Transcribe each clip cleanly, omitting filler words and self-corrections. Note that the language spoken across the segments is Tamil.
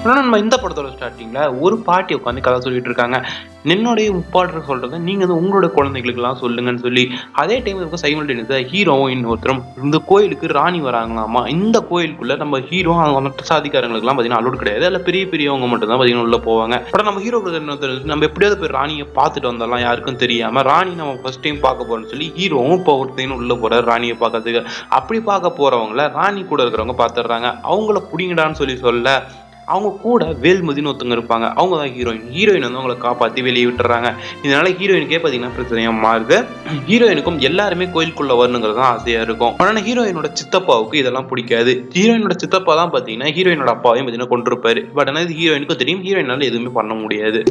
ஆனா நம்ம இந்த படத்தோட ஸ்டார்டிங்ல ஒரு பாட்டி உட்காந்து கதை சொல்லிட்டு இருக்காங்க. என்னுடைய முப்பாட்டர் சொல்றத நீங்க வந்து உங்களோட குழந்தைகளுக்கெல்லாம் சொல்லுங்கன்னு சொல்லி, அதே டைம் இருக்க சைமல்டேனியஸா ஹீரோவும் இன்னொருத்தரும் இந்த கோயிலுக்கு ராணி வராங்களாமா. இந்த கோயிலுக்குள்ள நம்ம ஹீரோ அவங்க மற்ற சாதிக்காரங்களுக்குலாம் பார்த்தீங்கன்னா அலோட் கிடையாது. அதில் பெரிய பெரியவங்க மட்டும் தான் பார்த்தீங்கன்னா உள்ள போவாங்க. பட் நம்ம ஹீரோ நம்ம எப்படியாவது போய் ராணியை பார்த்துட்டு வந்துடலாம் யாருக்கும் தெரியாம. ராணி நம்ம ஃபர்ஸ்ட் டைம் பார்க்க போறோம்னு சொல்லி ஹீரோவும் இப்போ ஒருத்தையும் உள்ள போறாரு ராணியை பார்க்கறதுக்கு. அப்படி பார்க்க போறவங்கள ராணி கூட இருக்கிறவங்க பார்த்துடுறாங்க. அவங்கள புடிங்கடான்னு சொல்ல அவங்க கூட வேல்மதின்னு ஒருத்தவங்க இருப்பாங்க. அவங்க தான் ஹீரோயின். ஹீரோயின் வந்து அவங்களை காப்பாற்றி வெளியே விட்டுறாங்க. இதனால ஹீரோயினுக்கே பார்த்தீங்கன்னா பிரச்சனையா மாறுது. ஹீரோயினுக்கும் எல்லாருமே கோயிலுக்குள்ள வரணுங்கிறது தான் ஆசையா இருக்கும். ஆனால் ஹீரோயினோட சித்தப்பாவுக்கு இதெல்லாம் பிடிக்காது. ஹீரோயினோட சித்தப்பா தான் பார்த்தீங்கன்னா ஹீரோயினோட அப்பாவையும் பார்த்தீங்கன்னா கொண்டிருப்பாரு. பட் ஆனால் இது ஹீரோயினுக்கும் தெரியும். ஹீரோயினால எதுவுமே பண்ண முடியாது.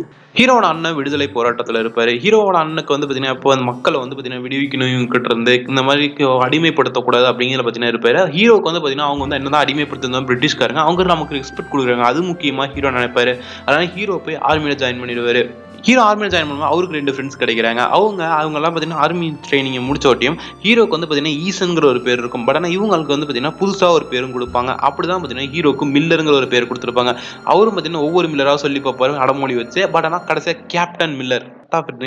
ஹீரோட அண்ணன் விடுதலை போராட்டத்தில் இருப்பாரு. ஹீரோவோட அண்ணனுக்கு வந்து பார்த்தீங்கன்னா இப்போ அந்த மக்களை வந்து பார்த்தீங்கன்னா விடுவிக்கணும் இவங்ககிட்ட இருந்து இந்த மாதிரி அடிமைப்படுத்தக்கூடாது அப்படிங்கிறத பார்த்தீங்கன்னா இருப்பாரு. ஹீரோக்கு வந்து பார்த்தீங்கன்னா அவங்க வந்து என்னதான் அடிமைப்படுத்திருந்தோம் பிரிட்டிஷ்காரங்க அவங்க நமக்கு ரெஸ்பெக்ட் கொடுக்குறாங்க. அது முக்கியமா ஹீரோ நினைப்பாரு. அதனால ஹீரோ போய் ஆர்மியில ஜாயின் பண்ணிடுவாரு. ஹீரோ ஆர்மியில் ஜாயின் பண்ணும்போது அவருக்கு 2 ஃப்ரெண்ட்ஸ் கிடைக்கிறாங்க. அவங்கெல்லாம் பார்த்தீங்கன்னா ஆர்மி ட்ரைனிங்கை முடிச்சோட்டியும் ஹீரோக்கு வந்து பார்த்தீங்கன்னா ஈசன்கிற ஒரு பேர் இருக்கும். பட் ஆனால் இவங்களுக்கு வந்து பார்த்தீங்கன்னா புதுசாக ஒரு பேரும் கொடுப்பாங்க. அப்படிதான் பார்த்தீங்கன்னா ஹீரோக்கு மில்லருங்கிற ஒரு பேர் கொடுத்துருப்பாங்க. அவரும் பார்த்தீங்கன்னா ஒவ்வொரு மில்லராக சொல்லி பார்ப்பாரு அடமொழி வச்சு. பட் ஆனால் கடைசியாக கேப்டன் மில்லர்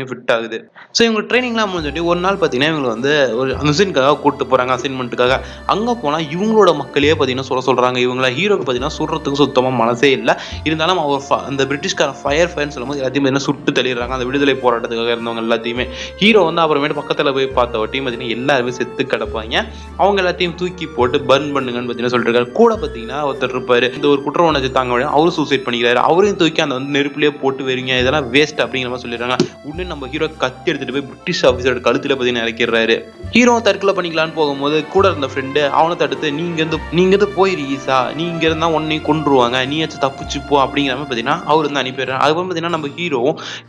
ஃபிட் ஆகுது. ஸோ இவங்க ட்ரைனிங்லாம் முடிஞ்சுட்டு ஒரு நாள் பார்த்தீங்கன்னா இவங்க வந்து ஒரு மிஷினுக்காக கூப்பிட்டு போகிறாங்க அசைன்மெண்ட்டுக்காக. அங்கே போனால் இவங்களோட மக்களையே பார்த்தீங்கன்னா சொல்கிறாங்க. இவங்கள ஹீரோக்கு பார்த்தீங்கன்னா சுடுறதுக்கு சுத்தமாக மனசே இல்லை. இருந்தாலும் அவர் அந்த பிரிட்டிஷ்கார ஃபயர்னு சொல்லும்போது எல்லாத்தையும் பார்த்தீங்கன்னா சுட்டு தள்ளிடுறாங்க. அந்த விடுதலை போராட்டத்துக்காக இருந்தவங்க எல்லாத்தையுமே. ஹீரோ வந்து அப்புறமேட்டு பக்கத்தில் போய் பார்த்த வட்டியும் பார்த்தீங்கன்னா எல்லாருமே செத்து கிடப்பாங்க. அவங்க எல்லாத்தையும் தூக்கி போட்டு பர்ன் பண்ணுங்கன்னு பார்த்தீங்கன்னா சொல்லிட்டு இருக்காரு. கூட பார்த்தீங்கன்னா ஒருத்தர் இருப்பாரு. இந்த ஒரு குற்ற உணர்ச்சி தாங்க முடியும் அவரும் சூசைட் பண்ணிக்கிறாரு. அவரையும் தூக்கி அந்த வந்து நெருப்புலேயே போட்டு வரீங்க இதெல்லாம் வேஸ்ட் அப்படிங்கிற மாதிரி சொல்லிடுறாங்க. உடனே நம்ம ஹீரோ கத்தி எடுத்துட்டு போய் பிரிட்டிஷ் ஆஃபீஸரோட கழுத்துல பார்த்தீங்கன்னா இறக்கிறாரு. ஹீரோ தற்கொலை பண்ணிக்கலான்னு போகும்போது கூட இருந்த ஃப்ரெண்டு அவனை தடுத்து நீங்க இருந்து போயிரு ஈசா, நீ இங்க இருந்தா உன்னை கொன்றுவாங்க, நீயாச்சும் தப்பிச்சு போ அப்படிங்கிற மாதிரி பார்த்தீங்கன்னா அவரு வந்து அனுப்பிடுறாரு. அதுக்கப்புறம் பார்த்தீங்கன்னா நம்ம ஹீரோ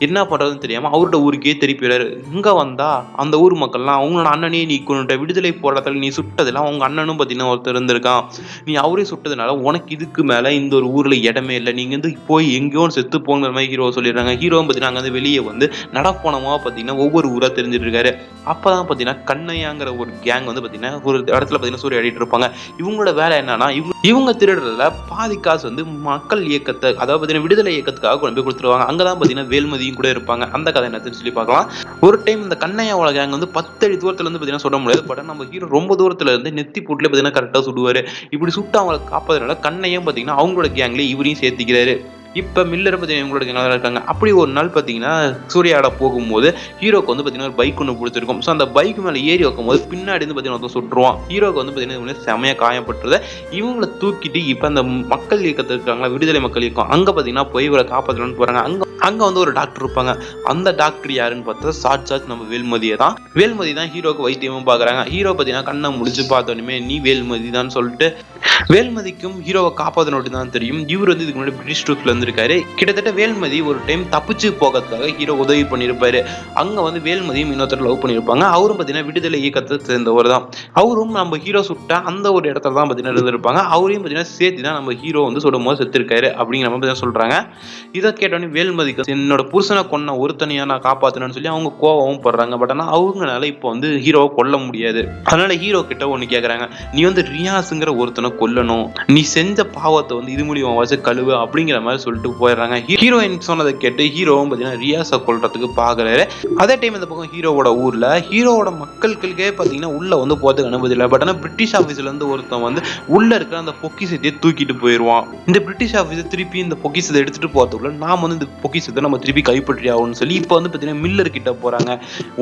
என்ன பண்றதுன்னு தெரியாம அவரோட ஊருக்கே திருப்பிடுறாரு. இங்க வந்தா அந்த ஊர் மக்கள்லாம் அவங்களோட அண்ணனையே நீ கொன்னுட்ட, விடுதலை போராட்டத்தில் நீ சுட்டதெல்லாம் அவங்க அண்ணனும் பார்த்தீங்கன்னா ஒருத்தர் இருந்திருக்கான், நீ அவரே சுட்டதுனால உனக்கு இதுக்கு மேல இந்த ஒரு ஊர்ல இடமே இல்லை, நீங்க வந்து போய் எங்கேயோ செத்து போங்கிற மாதிரி ஹீரோ சொல்லிடுறாங்க. ஹீரோ பார்த்தீங்கன்னா அங்க வந்து வெளியே வந்து நடப்போனமா பார்த்தீங்கன்னா ஒவ்வொரு ஊரா தெரிஞ்சுட்டு இருக்காரு. அப்பதான் பார்த்தீங்கன்னா கண்ணையாங்கிற ஒரு கேங் வந்து பார்த்தீங்கன்னா ஒரு இடத்துல பார்த்தீங்கன்னா சூரிய ஆடிட்டு இருப்பாங்க. இவங்களோட வேலை என்னன்னா இவங்க திருடுறதுல பாதி காசு வந்து மக்கள் இயக்கத்தை அதாவது பார்த்தீங்கன்னா விடுதலை இயக்கத்துக்காக கொண்டு போய் கொடுத்துருவாங்க. அங்கதான் பார்த்தீங்கன்னா வேல்மதியும் கூட இருப்பாங்க. அந்த கதை என்னன்னு சொல்லி பார்க்கலாம். ஒரு டைம் இந்த கண்ணையாவோட கேங் வந்து 10 அடி தூரத்துல இருந்து பார்த்தீங்கன்னா சுட முடியாது. பட் நம்ம ஹீரோ ரொம்ப தூரத்துல இருந்து நெத்தி போட்டுல பார்த்தீங்கன்னா கரெக்டா சுடுவாரு. இப்படி சுட்டு அவங்களை காப்பதுனால கண்ணையும் பார்த்தீங்கன்னா அவங்களோட கேங்ல இவரையும் சேர்த்திக்கிறாரு. இப்போ மில்லரை பற்றி இவங்களோட கேங்ல இருக்காங்க. அப்படி ஒரு நாள் பார்த்தீங்கன்னா சூர்யாட போகும்போது ஹீரோக்கு வந்து பார்த்தீங்கன்னா ஒரு பைக் ஒன்று பிடிச்சிருக்கும். ஸோ அந்த பைக் மேலே ஏறி வைக்கும்போது பின்னாடி வந்து பார்த்தீங்கன்னா சுட்டுருவான். ஹீரோக்கு வந்து பார்த்தீங்கன்னா செமையாக காயப்பட்டுருது. இவங்களை தூக்கிட்டு இப்போ அந்த மக்கள் இயக்கத்தில் இருக்காங்களா விடுதலை மக்கள் இயக்கம் அங்கே பார்த்தீங்கன்னா போய் இவரை காப்பாற்றணும்னு போகிறாங்க. அங்கே வந்து ஒரு டாக்டர் இருப்பாங்க. அந்த டாக்டர் யாருன்னு பார்த்தா சாட்சாத் நம்ம வேல்மதியை தான். வேல்மதி தான் ஹீரோக்கு வைத்தியமும் பார்க்குறாங்க. ஹீரோ பார்த்தீங்கன்னா கண்ணை முடிச்சு பார்த்தோன்னே நீ வேல்மதி தான் சொல்லிட்டு வேல்மதிக்கும் ஹீரோவை காப்பாற்றனோட்டு தான் தெரியும். இவர் வந்து இதுக்கு முன்னாடி பிரிட்டிஷ் ட்ரூப்ல இருந்திருக்காரு. கிட்டத்தட்ட வேல்மதி ஒரு டைம் தப்பிச்சு போகிறதுக்காக ஹீரோ உதவி பண்ணியிருப்பாரு. அங்க வந்து வேல்மதியும் இன்னொருத்தர் லவ் பண்ணியிருப்பாங்க. அவரும் பார்த்தீங்கன்னா விடுதலை இயக்கத்தை சேர்ந்தவர் தான். அவரும் நம்ம ஹீரோ சுட்ட அந்த ஒரு இடத்துல தான் பார்த்தீங்கன்னா இருந்திருப்பாங்க. அவரையும் பார்த்தீங்கன்னா சேர்த்து தான் நம்ம ஹீரோ வந்து சுடும் போது செத்துருக்காரு அப்படிங்கிற மாதிரி சொல்றாங்க. இதை கேட்டோன்னே வேல்மதிக்கு என்னோட புருஷனை கொன்ன ஒருத்தனையா நான் காப்பாற்றணும்னு சொல்லி அவங்க கோவமும் படுறாங்க. பட் ஆனால் அவங்களால இப்போ வந்து ஹீரோவை கொல்ல முடியாது. அதனால ஹீரோ கிட்ட ஒன்று கேட்குறாங்க, நீ வந்து ரியாஸுங்கிற ஒருத்தனை கொல்லணும், நீ செஞ்ச பாவத்தை வந்து இது மூலியமா வச்சு கழுவு அப்படிங்கிற மாதிரி சொல்லிட்டு போயிடுறாங்க. ஹீரோயின் சொன்னதை கேட்டு ஹீரோவும் பார்த்தீங்கன்னா ரியாஸை கொல்றதுக்கு பார்க்குறாரு. அதே டைம் இந்த பக்கம் ஹீரோவோட ஊர்ல ஹீரோவோட மக்களுக்கே பார்த்தீங்கன்னா உள்ள வந்து போறதுக்கு அனுமதி இல்லை. பட் ஆனால் பிரிட்டிஷ் ஆஃபீஸ்ல இருந்து ஒருத்தன் வந்து உள்ள இருக்கிற அந்த பொக்கிஷத்தையே தூக்கிட்டு போயிடுவான். இந்த பிரிட்டிஷ் ஆஃபீஸை திருப்பி இந்த பொக்கிஷத்தை எடுத்துட்டு போறதுக்குள்ள நாம வந்து இந்த பொக்கிஷத்தை நம்ம திருப்பி கைப்பற்றி ஆகும்னு சொல்லி இப்போ வந்து பார்த்தீங்கன்னா மில்லர் கிட்ட போறாங்க.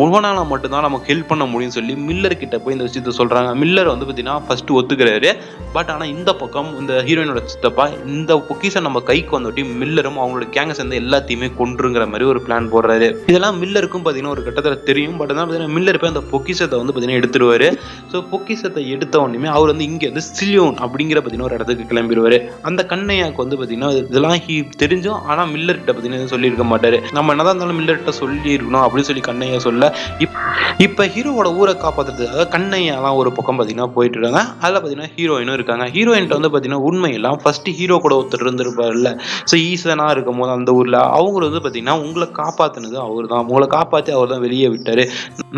ஒருவனால மட்டும்தான் நமக்கு ஹெல்ப் பண்ண முடியும்னு சொல்லி மில்லர் கிட்ட போய் இந்த விஷயத்த சொல்றாங்க. மில்லர் வந்து பார்த்தீங்கன்னா ஃபர்ஸ்ட் ஒத்துக்கிறாரு. பட் ஆனால் இந்த பக்கம் இந்த ஹீரோயினோட சித்தப்பா இந்த பொக்கிஷன் நம்ம கைக்கு வந்துட்டு மில்லரும் அவங்களோட கேங்க சேர்ந்து எல்லாத்தையுமே கொன்றுங்கிற மாதிரி ஒரு பிளான் போடுறாரு. இதெல்லாம் மில்லருக்கும் பார்த்தீங்கன்னா ஒரு கட்டத்தில் தெரியும். பட் ஆனால் பார்த்தீங்கன்னா மில்லர் போய் அந்த பொக்கிஷத்தை வந்து பார்த்தீங்கன்னா எடுத்துருவாரு. ஸோ பொக்கிஷத்தை எடுத்த உடனே அவர் வந்து இங்கே வந்து சிலியோன் அப்படிங்கிற பார்த்தீங்கன்னா ஒரு இடத்துக்கு கிளம்பிடுவாரு. அந்த கண்ணையாக்கு வந்து பார்த்தீங்கன்னா இதெல்லாம் தெரிஞ்சும் ஆனால் மில்லர்கிட்ட பார்த்தீங்கன்னா சொல்லியிருக்க மாட்டாரு. நம்ம என்னதான் இருந்தாலும் மில்லர்கிட்ட சொல்லி இருக்கணும் அப்படின்னு சொல்லி கண்ணையா சொல்ல இப்போ ஹீரோவோட ஊரை காப்பாற்றுறதுக்காக கண்ணையாலாம் ஒரு பக்கம் பார்த்தீங்கன்னா போயிட்டு இருக்காங்க. அதில் பார்த்தீங்கன்னா ஹீரோயினும் இருக்காங்க. இருக்காங்க. ஹீரோயின்ட்ட வந்து பார்த்தீங்கன்னா உண்மையெல்லாம் ஃபர்ஸ்ட் ஹீரோ கூட ஒருத்தர் இருந்திருப்பார்ல. ஸோ ஈசனா இருக்கும்போது அந்த ஊர்ல அவங்கள வந்து பார்த்தீங்கன்னா உங்கள காப்பாத்துனது அவர்தான். உங்கள காப்பாத்தி அவர் தான் வெளிய விட்டாரு.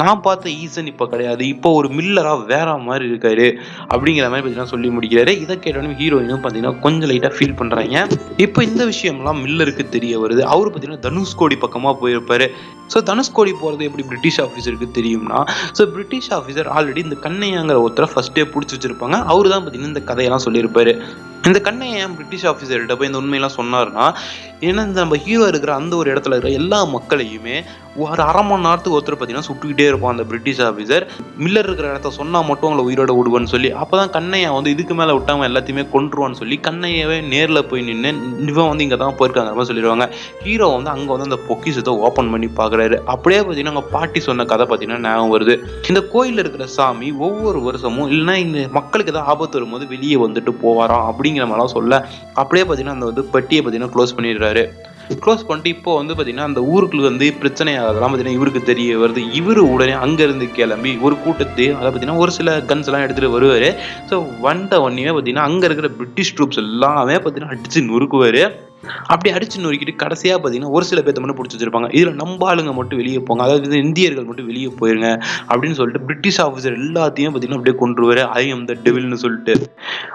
நான் பார்த்த ஈசன் இப்ப கிடையாது. இப்போ ஒரு மில்லரா வேற மாரி இருக்காரு. அப்படிங்கிற மாரி பார்த்தீங்கன்னா சொல்லி முடிக்கிறாரு. இத கேட்டோனே ஹீரோயினும் பார்த்தீங்கன்னா கொஞ்சம் லைட்டா ஃபீல் பண்றாய்ங்க. இப்போ இந்த விஷயம்லாம் மில்லருக்கு தெரிய வருது. அவரு பார்த்தீங்கன்னா தனுஷ்கோடி பக்கமா போயிருப்பாரு. ஸோ தனுஷ்கோடி போறது எப்படி பிரிட்டிஷ் ஆஃபீஸருக்கு தெரியும்னா, ஸோ பிரிட்டிஷ் ஆஃபீஸர் ஆல்ரெடி இந்த கண்ணையாங்கிற ஒருத்தர ஃபர்ஸ்ட்டே புடிச்சு வச்சிருப்பாங்க. அவரு தான் பார்த்தீங்கன்னா இந்த கதையெல்லாம் சொல்லியிருப்பாரு. இந்த கண்ணையா ஏன் பிரிட்டிஷ் ஆஃபீஸர்கிட்ட போய் இந்த உண்மையெல்லாம் சொன்னாருன்னா, ஏன்னா இந்த நம்ம ஹீரோ இருக்கிற அந்த ஒரு இடத்துல இருக்கிற எல்லா மக்களையுமே ஒரு 1/2 மணி நேரத்துக்கு ஒருத்தர் பார்த்தீங்கன்னா சுட்டுக்கிட்டே இருப்பான் அந்த பிரிட்டிஷ் ஆஃபீஸர். மில்லர் இருக்கிற இடத்த சொன்னா மட்டும் அவங்கள உயிரோட விடுவேன்னு சொல்லி. அப்பதான் கண்ணையா வந்து இதுக்கு மேல விட்டா அவன் எல்லாத்தையுமே கொன்றுவான்னு சொல்லி கண்ணையாவே நேர்ல போய் நின்னு இவன் வந்து இங்க தான் போயிருக்காங்க மாதிரி சொல்லிடுவாங்க. ஹீரோ வந்து அங்க வந்து அந்த பொக்கிஷத்தை ஓபன் பண்ணி பாக்குறாரு. அப்படியே பார்த்தீங்கன்னா அவங்க பாட்டி சொன்ன கதை பார்த்தீங்கன்னா ஞாபகம் வருது. இந்த கோயில்ல இருக்கிற சாமி ஒவ்வொரு வருஷமும் இல்லைன்னா இந்த மக்களுக்கு ஏதாவது ஆபத்து வரும்போது வெளியே வந்துட்டு போவாராம் அப்படிங்கிற மாதிரிலாம் சொல்ல அப்படியே பார்த்தீங்கன்னா அந்த வந்து பெட்டியை பார்த்தீங்கன்னா க்ளோஸ் பண்ணிடுறாரு. க்ளோஸ் பண்ணிட்டு இப்போ வந்து பார்த்தீங்கன்னா அந்த ஊருக்குள்ள வந்து பிரச்சனை ஆகலாம் பார்த்தீங்கன்னா இவருக்கு தெரிய வருது. இவரு உடனே அங்கிருந்து கிளம்பி ஒரு கூட்டத்தை அதை பார்த்தீங்கன்னா ஒரு சில கன்ஸ் எல்லாம் எடுத்துட்டு வருவாரு. ஸோ வந்த உடனே பார்த்தீங்கன்னா அங்க இருக்கிற பிரிட்டிஷ் ட்ரூப்ஸ் எல்லாமே பார்த்தீங்கன்னா அடிச்சு நொறுக்குவாரு. அப்படி அடிச்சு நொறுக்கிட்டு கடைசியா பார்த்தீங்கன்னா ஒரு சில பேர்த்த மட்டும் பிடிச்சி வச்சிருப்பாங்க. இதுல நம்ம ஆளுங்க மட்டும் வெளியே போங்க, அதாவது இந்தியர்கள் மட்டும் வெளியே போயிருங்க அப்படின்னு சொல்லிட்டு பிரிட்டிஷ் ஆஃபீஸர் எல்லாத்தையும் பார்த்தீங்கன்னா அப்படியே கொன்றுவாரு. ஐ எம் த டெவில்னு சொல்லிட்டு.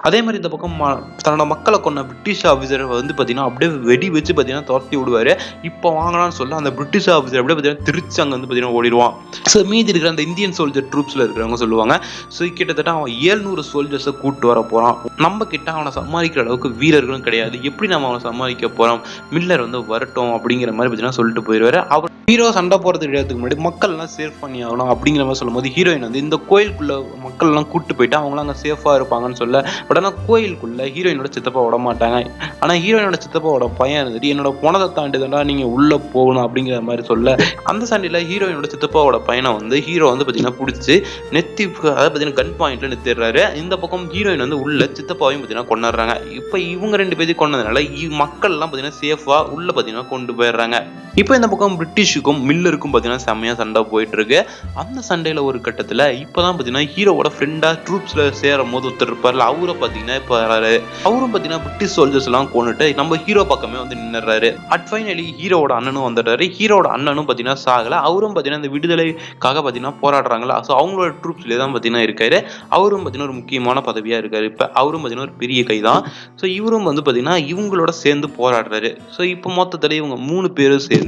அதே மாதிரி இந்த பக்கம் தன்னோட மக்களை கொண்ட பிரிட்டிஷ் ஆஃபீஸர் வந்து பார்த்தீங்கன்னா அப்படியே வெடி வச்சு பார்த்தீங்கன்னா துரத்தி விடுவாரு. இப்போ வாங்கலாம்னு சொல்ல அந்த பிரிட்டிஷ் ஆஃபீஸர் அப்படியே பார்த்தீங்கன்னா திருச்சி அங்க வந்து பார்த்தீங்கன்னா ஓடிடுவான். ஸோ மீதி இருக்கிற அந்த இந்தியன் சோல்ஜர் ட்ரூப்ஸ்ல இருக்கிறவங்க சொல்லுவாங்க, ஸோ கிட்டத்தட்ட அவன் 700 சோல்ஜர்ஸை கூட்டு வர போறான். நம்ம கிட்ட அவனை சமாளிக்கிற அளவுக்கு வீரர்களும் கிடையாது. எப்படி நம்ம அவனை சமாளிக்க போறோம், மில்லர் வந்து வரட்டும் அப்படிங்கிற மாதிரி பார்த்தீங்கன்னா சொல்லிட்டு போயிடுவாரு. அவர் ஹீரோ சண்டை போறதுக்கு இடத்துக்கு முன்னாடி மக்கள் எல்லாம் சேஃப் பண்ணி ஆகணும் அப்படிங்கிற மாதிரி சொல்லும் போது ஹீரோயின் வந்து இந்த கோயிலுக்குள்ள மக்கள் எல்லாம் கூட்டு போயிட்டு அவங்களாம் அங்க சேஃபா இருப்பாங்கன்னு சொல்ல, பட் ஆனா கோயிலுக்குள்ள ஹீரோயினோட சித்தப்பா விட மாட்டாங்க. ஆனா ஹீரோயினோட சித்தப்பாவோட பையன் இருந்துட்டு என்னோட போனதை தாண்டி தாண்டா நீங்க உள்ள போகணும் அப்படிங்கிற மாதிரி சொல்ல, அந்த சண்டையில ஹீரோயினோட சித்தப்பாவோட பையனை வந்து ஹீரோ வந்து பாத்தீங்கன்னா பிடிச்சி நெத்தி அதை பாத்தீங்கன்னா கன் பாயிண்ட்ல நிறுத்திடுறாரு. இந்த பக்கம் ஹீரோயின் வந்து உள்ள சித்தப்பாவையும் பாத்தீங்கன்னா கொண்டாடுறாங்க. இப்ப இவங்க 2 பேரையும் கொண்டதுனால மக்கள் எல்லாம் பாத்தீங்கன்னா சேஃபா உள்ள பாத்தீங்கன்னா கொண்டு போயிடுறாங்க. இப்போ இந்த பக்கம் பிரிட்டிஷுக்கும் மில்லருக்கும் பாத்தீங்கன்னா செம்மையா சண்டை போயிட்டு இருக்கு. அந்த சண்டையில ஒரு கட்டத்துல இப்பதான் பாத்தீங்கன்னா ஹீரோவோட ஃப்ரெண்டா ட்ரூப்ஸ்ல சேரும் போது ஒருத்தர் இருப்பார்ல, அவரை பாத்தீங்கன்னா இப்ப வராரு. அவரும் பாத்தீங்கன்னா பிரிட்டிஷ் சோல்ஜர்ஸ் எல்லாம் கொண்டுட்டு நம்ம ஹீரோ பக்கமே வந்து நின்னுறாரு. அட் ஃபைனலி ஹீரோவோட அண்ணனும் வந்துடுறாரு. ஹீரோட அண்ணனும் பாத்தீங்கன்னா சாகல. அவரும் பாத்தீங்கன்னா இந்த விடுதலைக்காக பாத்தீங்கன்னா போராடுறாங்களா, ஸோ அவங்களோட ட்ரூப்ஸ்லேயே தான் பாத்தீங்கன்னா இருக்காரு. அவரும் பாத்தீங்கன்னா ஒரு முக்கியமான பதவியா இருக்காரு. இப்ப அவரும் பாத்தீங்கன்னா ஒரு பெரிய கை தான். ஸோ இவரும் வந்து பாத்தீங்கன்னா இவங்களோட சேர்ந்து போராடுறாரு. ஸோ இப்போ மொத்தத்துல இவங்க 3 பேரும் சேர்ந்து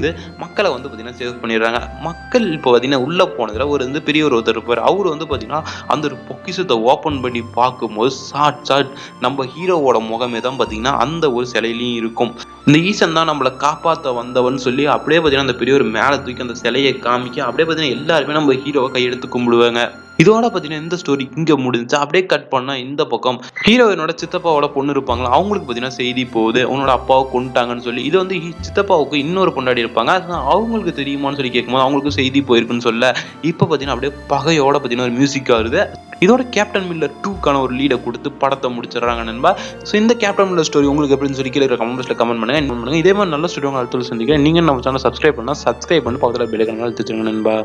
மக்களை வந்து பாத்தீங்கன்னா சேவ் பண்ணிடுறாங்க. மக்கள் இப்போ பாத்தீங்கன்னா உள்ள போனதுல ஒரு வந்து பெரிய ஒருத்தர் இருப்பார். அவரு வந்து பாத்தீங்கன்னா அந்த ஒரு பொக்கிஷத்தை ஓபன் பண்ணி பார்க்கும்போது சாட் நம்ம ஹீரோவோட முகமே தான் பாத்தீங்கன்னா அந்த ஒரு சிலையிலையும் இருக்கும். இந்த ஈசன் தான் நம்மளை காப்பாற்ற வந்தவன் சொல்லி அப்படியே பாத்தீங்கன்னா அந்த பெரிய ஒரு மேல தூக்கி அந்த சிலையை காமிக்க அப்படியே பாத்தீங்கன்னா எல்லாருமே நம்ம ஹீரோவை கையெடுத்து கும்பிடுவாங்க. இதோட பாத்தீங்கன்னா இந்த ஸ்டோரி இங்க முடிஞ்சு அப்படியே கட் பண்ணா இந்த பக்கம் ஹீரோயினோட சித்தப்பாவோட பொண்ணு இருப்பாங்களா, அவங்களுக்கு பாத்தீங்கன்னா செய்தி போகுது உன்னோட அப்பாவை கொண்டுட்டாங்கன்னு சொல்லி. இது வந்து சித்தப்பாவுக்கு இன்னொரு பொண்டாடி இருப்பாங்க, அவங்களுக்கு தெரியுமான்னு சொல்லி கேட்கும்போது அவங்களுக்கு செய்தி போயிருக்குன்னு சொல்ல இப்ப பாத்தீங்கன்னா அப்படியே பகையோட பாத்தீங்கன்னா ஒரு மியூசிக் ஆகுது. இதோட கேப்டன் மில்லர் 2க்கான ஒரு லீடை கொடுத்து படத்தை முடிச்சிடறாங்க நண்பா. ஸோ இந்த கேப்டன் மில்லர் ஸ்டோரி உங்களுக்கு எப்படின்னு சொல்லி கீழே கமெண்ட்ஸ்ல கமெண்ட் பண்ணுங்க. இதே மாதிரி நல்ல ஸ்டோரி உங்க அடுத்த சந்திக்கிறேன். நீங்க நம்ம சேனல் சப்ஸ்கிரைப் பண்ணா சப்ஸ்கிரைப் பண்ணி பக்கத்துல பெல் ஐகானை அழுத்தி வச்சிருங்க நண்பா.